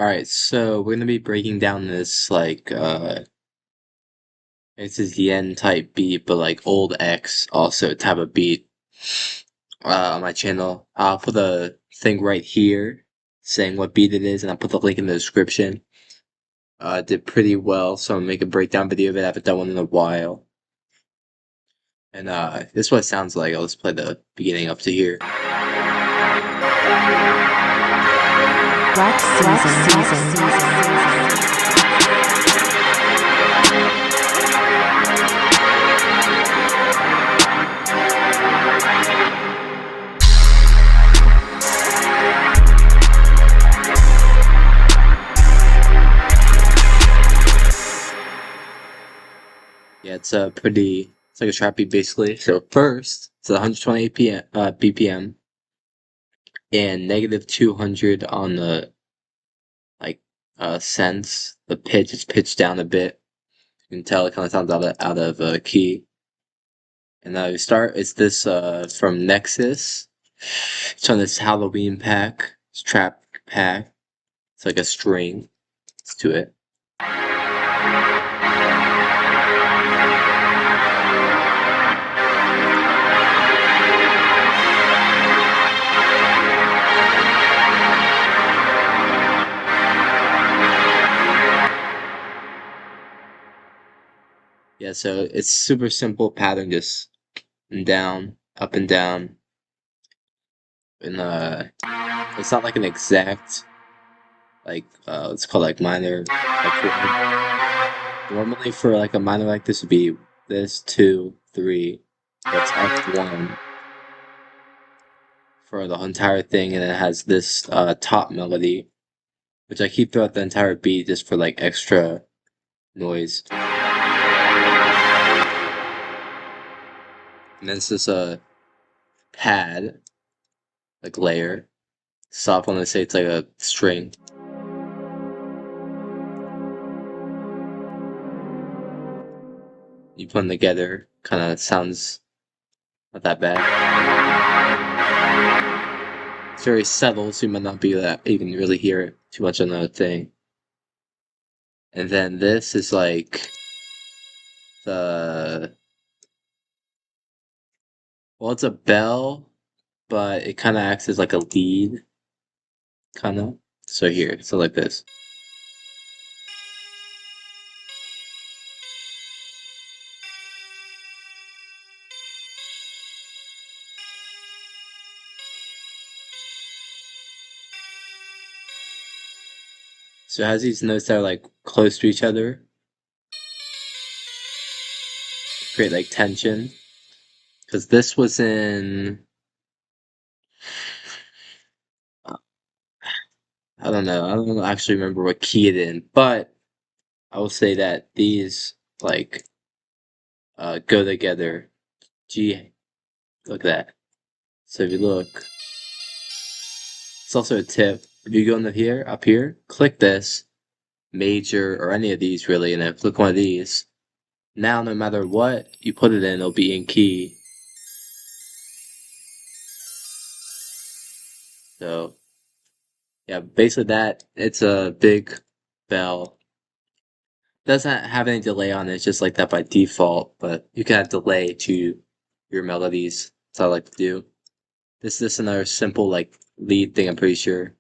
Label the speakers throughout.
Speaker 1: Alright, so we're gonna be breaking down this this is the N type beat, but like old X also type of beat on my channel. I'll put a thing right here saying what beat it is, and I'll put the link in the description. Did pretty well, so I'm gonna make a breakdown video of it. I haven't done one in a while. And this is what it sounds like. I'll just play the beginning up to here. Yeah, it's a pretty, it's like a trap beat basically. So first, it's 120 BPM and negative 200 on the cents. The pitch is pitched down a bit. You can tell it kind of sounds out of key. And now we start. It's this from Nexus. It's on this Halloween pack. It's trap pack. It's like a string. Let's do it. Yeah, so it's super simple pattern, just down, up and down. And it's not like an exact it's called like minor normally for like a minor like this would be this 2 3, that's F1 for the entire thing, and it has this top melody which I keep throughout the entire beat just for like extra noise. And then this is a pad like layer. Soft one, I say it's like a string. You put them together, kind of sounds not that bad. It's very subtle, so you might not be that you can really hear it too much on the thing. And then this is like the, well, it's a bell, but it kind of acts as like a lead, kind of. So here, so like this. So it has these notes that are like close to each other, create like tension. Because this was in, I don't actually remember what key it in, but I will say that these like go together. G, look at that. So if you look, it's also a tip. If you go into here, up here, click this, major, or any of these really, and then click one of these. Now, no matter what you put it in, it'll be in key. So, yeah, basically that, it's a big bell. Doesn't have any delay on it, it's just like that by default, but you can add delay to your melodies. That's what I like to do. This is another simple like lead thing, I'm pretty sure.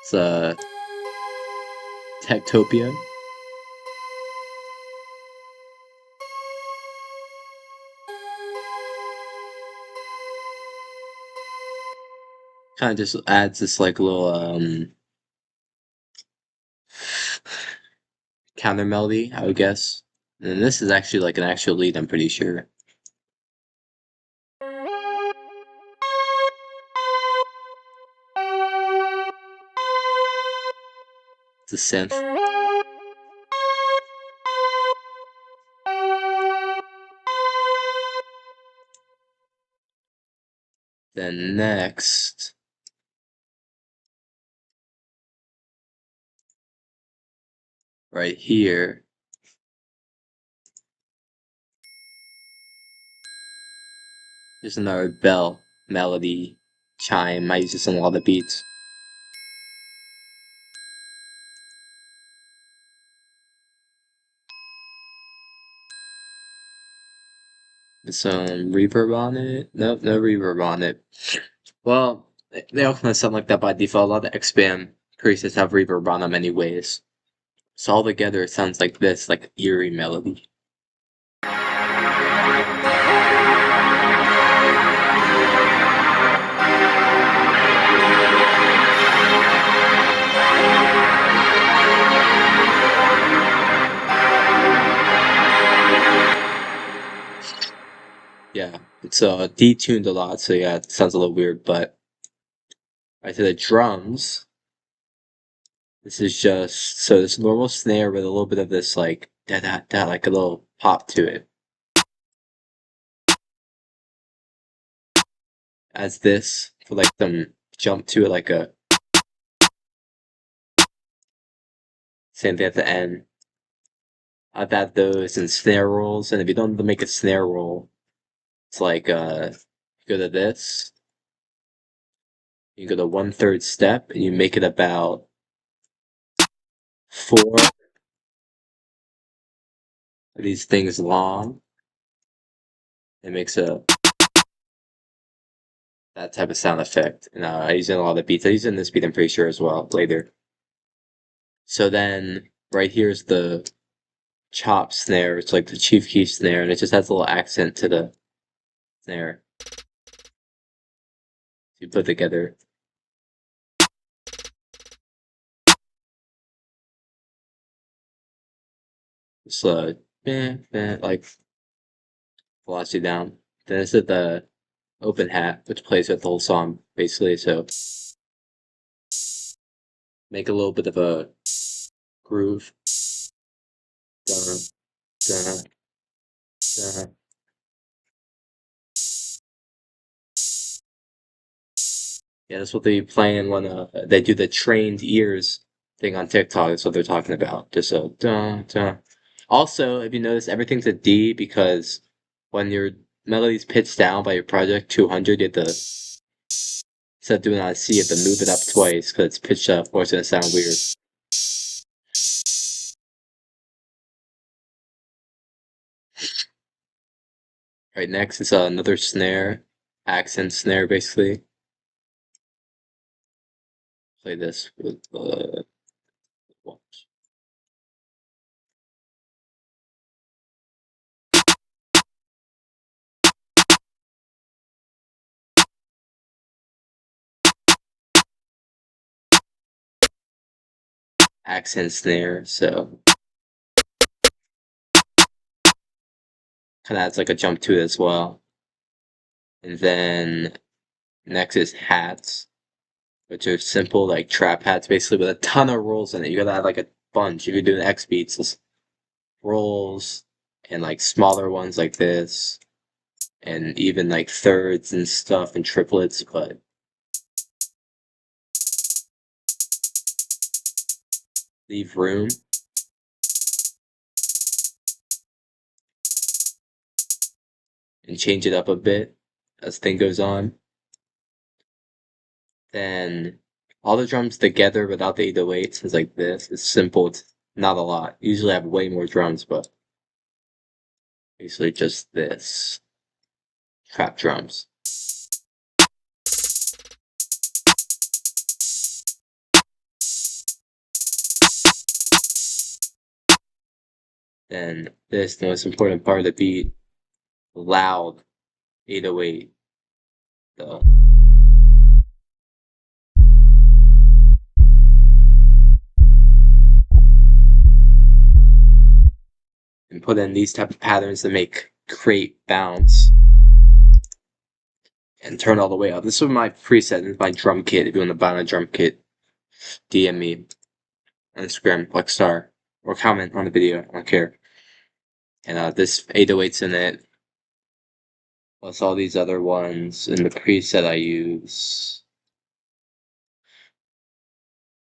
Speaker 1: It's Techtopia. Kind of just adds this like little counter melody, I would guess. And this is actually like an actual lead, I'm pretty sure. It's a synth. Then next, right here, there's another bell melody chime. I use this on a lot of beats. some reverb on it. Nope, no reverb on it. Well, they all kind of sound like that by default. A lot of XBAM presets have reverb on them anyways. So all together it sounds like this, like an eerie melody. Yeah, it's detuned a lot, so yeah, it sounds a little weird, but right to the drums, this is just so this normal snare with a little bit of this like da da da, like a little pop to it. Adds this for like some jump to it, like a same thing at the end. I've had those and snare rolls, and if you don't know to make a snare roll, it's like you go to this, you go to 1/3 step, and you make it about 4 of these things long. It makes a that type of sound effect. And I use it in a lot of beats. I use it in this beat, I'm pretty sure, as well, later. So then, right here's the chop snare. It's like the chief key snare, and it just has a little accent to the snare. You put together. Just like velocity down. Then this is the open hat, which plays with the whole song, basically. So make a little bit of a groove. Dun, dun, dun. Yeah, that's what they be playing when they do the trained ears thing on TikTok. That's what they're talking about. Just a dun dun. Also, if you notice, everything's a D because when your melody's pitched down by your project 200, you have to instead of doing it on a C, you have to move it up twice because it's pitched up, or it's gonna sound weird. Right next is another snare, accent snare, basically. Play this with watch. Accent snare, so kind of adds like a jump to it as well. And then next is hats, which are simple like trap hats, basically with a ton of rolls in it. You gotta add like a bunch. If you're doing X beats, it's rolls and like smaller ones like this, and even like thirds and stuff and triplets, but leave room. And change it up a bit as thing goes on. Then all the drums together without the 808s is like this. It's simple. It's not a lot. Usually I have way more drums, but basically just this. Trap drums. Then this, the most important part of the beat, loud 808. The and put in these type of patterns to make create bounce and turn all the way up. This is my preset, this is my drum kit. If you want to buy my drum kit, DM me on Instagram, wekkstar, or comment on the video. I don't care. And this 808's in it, plus all these other ones in the preset I use.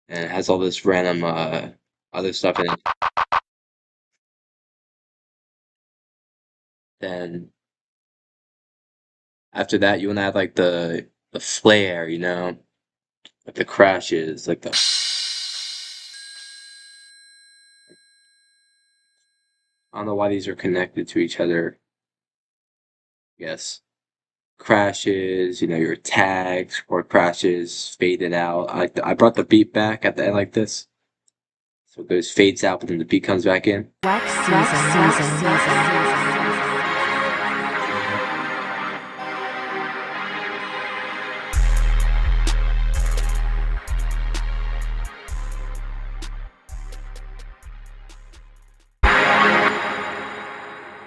Speaker 1: And it has all this random other stuff in it. Then after that, you want to add like the flare, you know, like the crashes, like the. I don't know why these are connected to each other. Yes. Crashes, your tags or crashes, faded out. I brought the beat back at the end like this. So it goes fades out, but then the beat comes back in.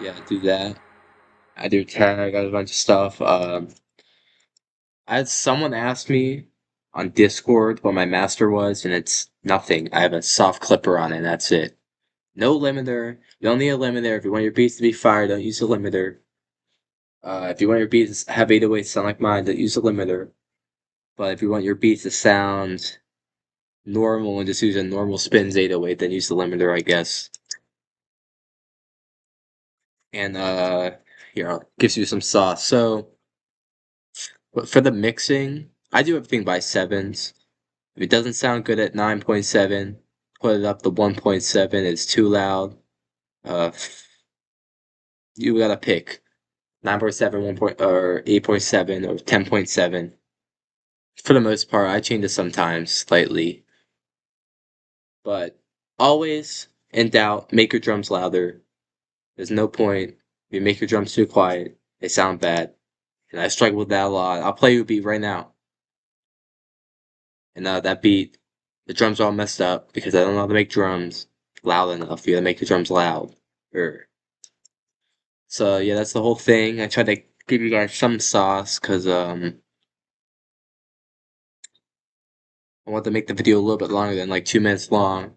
Speaker 1: Yeah, I do that. I do tag, I do a bunch of stuff. I had someone ask me on Discord what my master was, and it's nothing. I have a soft clipper on it, and that's it. No limiter. You don't need a limiter. If you want your beats to be fire, don't use a limiter. If you want your beats to have 808s sound like mine, don't use a limiter. But if you want your beats to sound normal and just use a normal spins 808, then use the limiter, I guess. And gives you some sauce. So, but for the mixing, I do everything by sevens. If it doesn't sound good at 9.7, put it up to 1.7. It's too loud. Uh, you gotta pick 9.7, 1 point, or 8.7, or 10.7. For the most part, I change it sometimes slightly, but always in doubt, make your drums louder. There's no point if you make your drums too quiet, they sound bad, and I struggle with that a lot. I'll play you a beat right now, and that beat, the drums are all messed up because I don't know how to make drums loud enough. You gotta make the drums loud. So yeah, that's the whole thing. I tried to give you guys some sauce because I want to make the video a little bit longer than like 2 minutes long.